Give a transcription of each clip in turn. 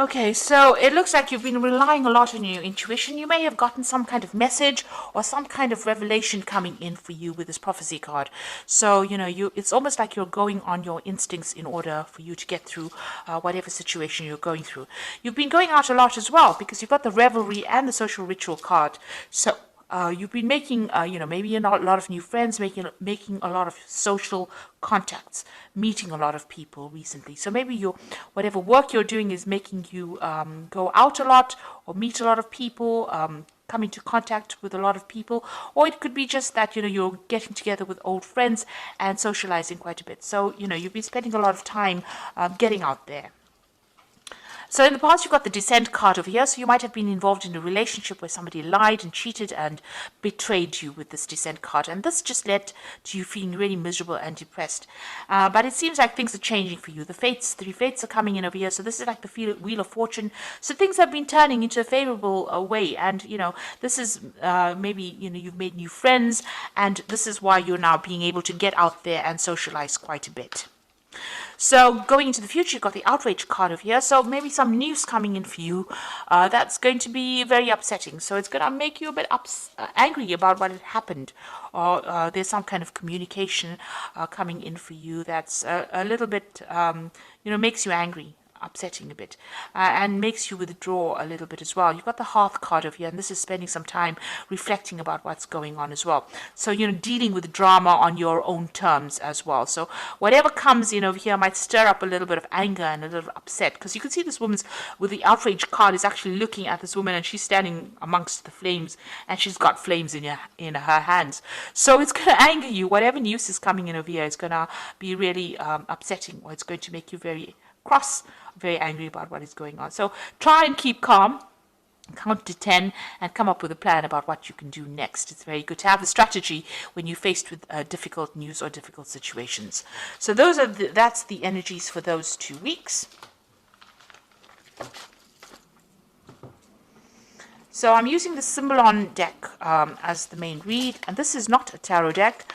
Okay, so it looks like you've been relying a lot on your intuition. You may have gotten some kind of message or some kind of revelation coming in for you with this prophecy card. So, it's almost like you're going on your instincts in order for you to get through whatever situation you're going through. You've been going out a lot as well because you've got the revelry and the social ritual card. So, you've been making, maybe a lot of new friends, making a lot of social contacts, meeting a lot of people recently. So maybe whatever work you're doing is making you go out a lot or meet a lot of people, come into contact with a lot of people, or it could be just that you're getting together with old friends and socializing quite a bit. So you've been spending a lot of time getting out there. So in the past, you've got the Descent card over here. So you might have been involved in a relationship where somebody lied and cheated and betrayed you with this Descent card. And this just led to you feeling really miserable and depressed. But it seems like things are changing for you. The three fates are coming in over here. So this is like the Wheel of Fortune. So things have been turning into a favorable way. And, this is maybe, you've made new friends. And this is why you're now being able to get out there and socialize quite a bit. So going into the future, you've got the outrage card over here. So maybe some news coming in for you that's going to be very upsetting. So it's going to make you a bit angry about what had happened. Or there's some kind of communication coming in for you that's a little bit, makes you angry. Upsetting a bit and makes you withdraw a little bit as well. You've got the Hearth card over here, and this is spending some time reflecting about what's going on as well. So dealing with drama on your own terms as well. So whatever comes in over here might stir up a little bit of anger and a little upset, because you can see this woman's with the outrage card is actually looking at this woman, and she's standing amongst the flames, and she's got flames in her hands. So it's going to anger you. Whatever news is coming in over here is going to be really upsetting, or it's going to make you very cross, very angry about what is going on. So try and keep calm, count to 10, and come up with a plan about what you can do next. It's very good to have a strategy when you're faced with difficult news or difficult situations. So that's the energies for those 2 weeks. So I'm using the Symbolon deck as the main read, and this is not a tarot deck,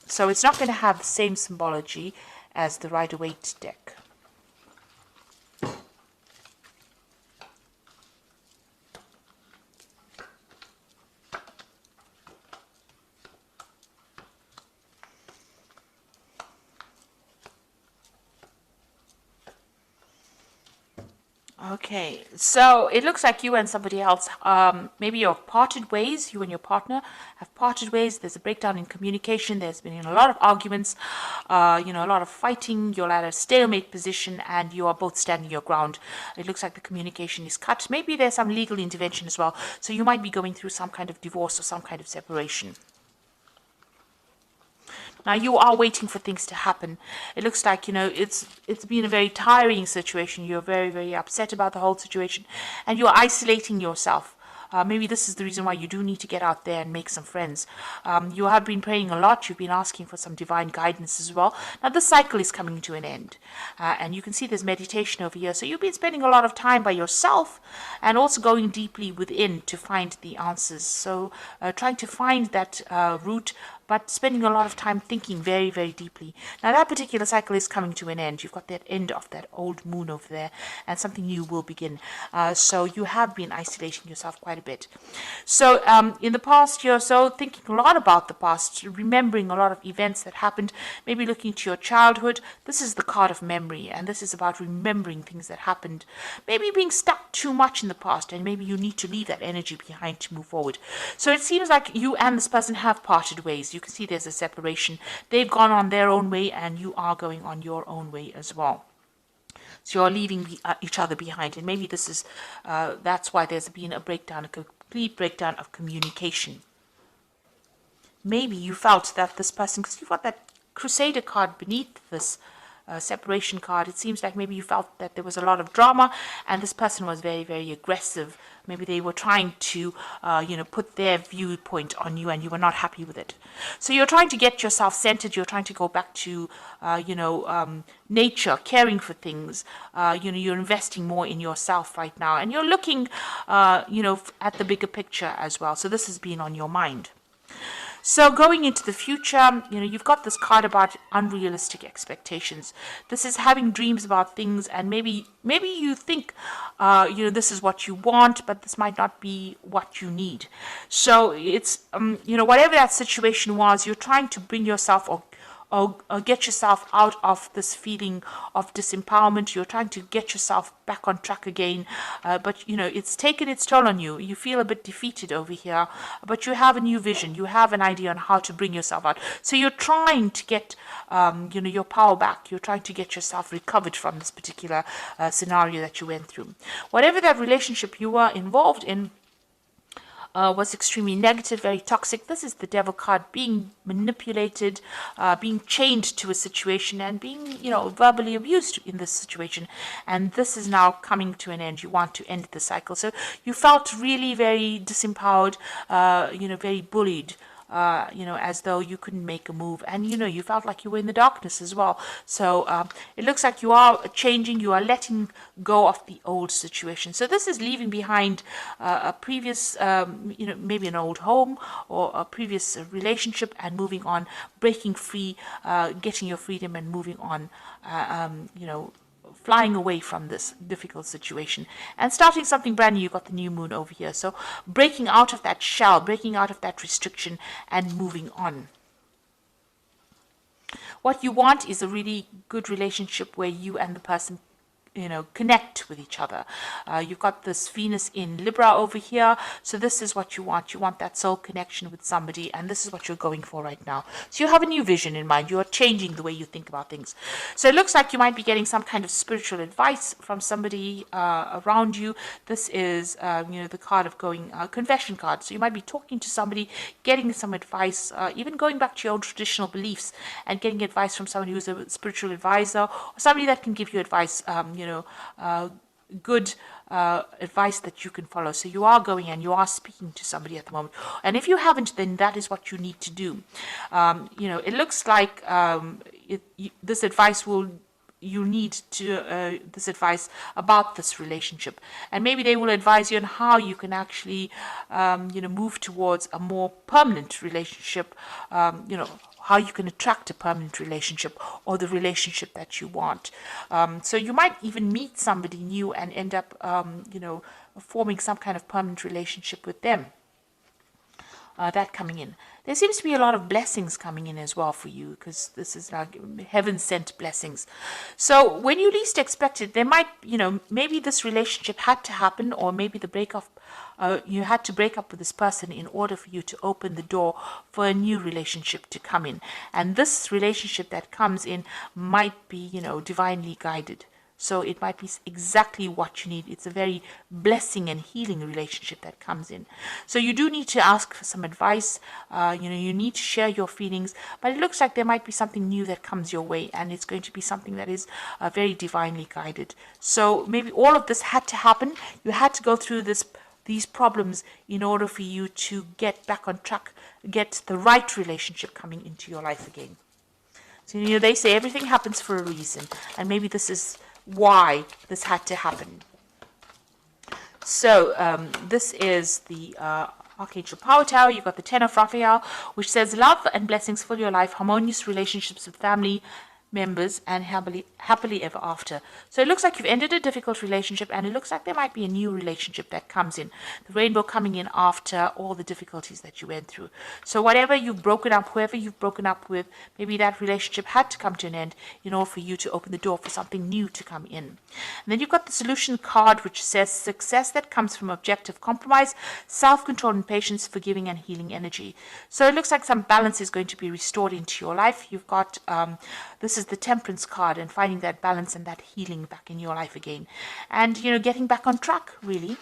so it's not going to have the same symbology as the Rider-Waite deck. Okay, so it looks like you and somebody else, maybe you've parted ways, you and your partner have parted ways. There's a breakdown in communication. There's been a lot of arguments, a lot of fighting. You're at a stalemate position and you are both standing your ground. It looks like the communication is cut. Maybe there's some legal intervention as well. So you might be going through some kind of divorce or some kind of separation. Now you are waiting for things to happen. It looks like, it's been a very tiring situation. You're very, very upset about the whole situation, and you're isolating yourself. Maybe this is the reason why you do need to get out there and make some friends. You have been praying a lot. You've been asking for some divine guidance as well. Now this cycle is coming to an end. And you can see there's meditation over here. So you've been spending a lot of time by yourself and also going deeply within to find the answers. So trying to find that root, but spending a lot of time thinking very, very deeply. Now that particular cycle is coming to an end. You've got that end of that old moon over there, and something new will begin. So you have been isolating yourself quite a bit. So in the past, you're so thinking a lot about the past, remembering a lot of events that happened, maybe looking to your childhood. This is the card of memory, and this is about remembering things that happened. Maybe being stuck too much in the past, and maybe you need to leave that energy behind to move forward. So it seems like you and this person have parted ways. You can see there's a separation. They've gone on their own way, and you are going on your own way as well. So you're leaving each other behind, and maybe this is that's why there's been a breakdown, a complete breakdown of communication. Maybe you felt that this person, because you've got that Crusader card beneath this separation card, it seems like maybe you felt that there was a lot of drama, and this person was very, very aggressive. Maybe they were trying to, put their viewpoint on you, and you were not happy with it. So you're trying to get yourself centered. You're trying to go back to, nature, caring for things. You're investing more in yourself right now, and you're looking, at the bigger picture as well. So this has been on your mind. So going into the future, you've got this card about unrealistic expectations. This is having dreams about things, and maybe you think, this is what you want, but this might not be what you need. So it's, whatever that situation was, you're trying to bring yourself or get yourself out of this feeling of disempowerment. You're trying to get yourself back on track again, but it's taken its toll on you. You feel a bit defeated over here, but you have a new vision. You have an idea on how to bring yourself out. So you're trying to get your power back. You're trying to get yourself recovered from this particular scenario that you went through. Whatever that relationship you were involved in was extremely negative, very toxic. This is the devil card, being manipulated, being chained to a situation, and being, verbally abused in this situation. And this is now coming to an end. You want to end the cycle. So you felt really very disempowered, very bullied. As though you couldn't make a move, and you felt like you were in the darkness as well. So it looks like you are changing, you are letting go of the old situation. So this is leaving behind a previous, maybe an old home or a previous relationship, and moving on, breaking free, getting your freedom, and moving on. Flying away from this difficult situation and starting something brand new. You've got the new moon over here. So breaking out of that shell, breaking out of that restriction, and moving on. What you want is a really good relationship where you and the person connect with each other. You've got this Venus in Libra over here. So this is what you want. You want that soul connection with somebody, and this is what you're going for right now. So you have a new vision in mind. You are changing the way you think about things. So it looks like you might be getting some kind of spiritual advice from somebody around you. This is, the card of going, confession card. So you might be talking to somebody, getting some advice, even going back to your own traditional beliefs and getting advice from somebody who's a spiritual advisor, or somebody that can give you advice, good advice that you can follow. So you are going and you are speaking to somebody at the moment. And if you haven't, then that is what you need to do. It looks like this advice you need to this advice about this relationship, and maybe they will advise you on how you can actually move towards a more permanent relationship, how you can attract a permanent relationship or the relationship that you want. So you might even meet somebody new and end up forming some kind of permanent relationship with them. That coming in. There seems to be a lot of blessings coming in as well for you, because this is like heaven-sent blessings. So when you least expect it, there might, maybe this relationship had to happen, or maybe the breakup, you had to break up with this person in order for you to open the door for a new relationship to come in. And this relationship that comes in might be, divinely guided. So it might be exactly what you need. It's a very blessing and healing relationship that comes in. So you do need to ask for some advice. You need to share your feelings. But it looks like there might be something new that comes your way, and it's going to be something that is very divinely guided. So maybe all of this had to happen. You had to go through these problems in order for you to get back on track, get the right relationship coming into your life again. So they say everything happens for a reason, and maybe this is why this had to happen. So this is the Archangel Power Tower. You've got the Ten of Raphael, which says love and blessings fill your life, harmonious relationships with family members, and happily ever after. So it looks like you've ended a difficult relationship, and it looks like there might be a new relationship that comes in. The rainbow coming in after all the difficulties that you went through. So whatever you've broken up, whoever you've broken up with, maybe that relationship had to come to an end in order for you to open the door for something new to come in. And then you've got the solution card, which says success that comes from objective compromise, self-control and patience, forgiving and healing energy. So it looks like some balance is going to be restored into your life. You've got this is the Temperance card, and finding that balance and that healing back in your life again, and getting back on track, really.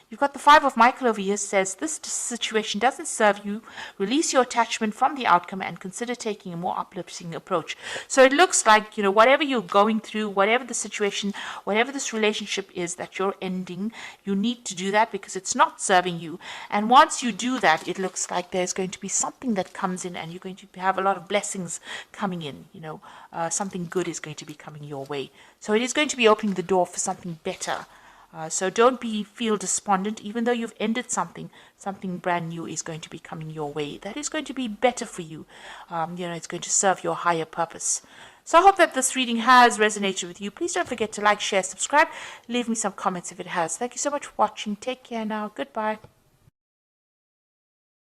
You've got the Five of Michael over here, says this situation doesn't serve you. Release your attachment from the outcome and consider taking a more uplifting approach. So it looks like, whatever you're going through, whatever the situation, whatever this relationship is that you're ending, you need to do that because it's not serving you. And once you do that, it looks like there's going to be something that comes in, and you're going to have a lot of blessings coming in. Something good is going to be coming your way. So it is going to be opening the door for something better So don't feel despondent, even though you've ended something. Something brand new is going to be coming your way. That is going to be better for you. It's going to serve your higher purpose. So I hope that this reading has resonated with you. Please don't forget to like, share, subscribe. Leave me some comments if it has. Thank you so much for watching. Take care now. Goodbye.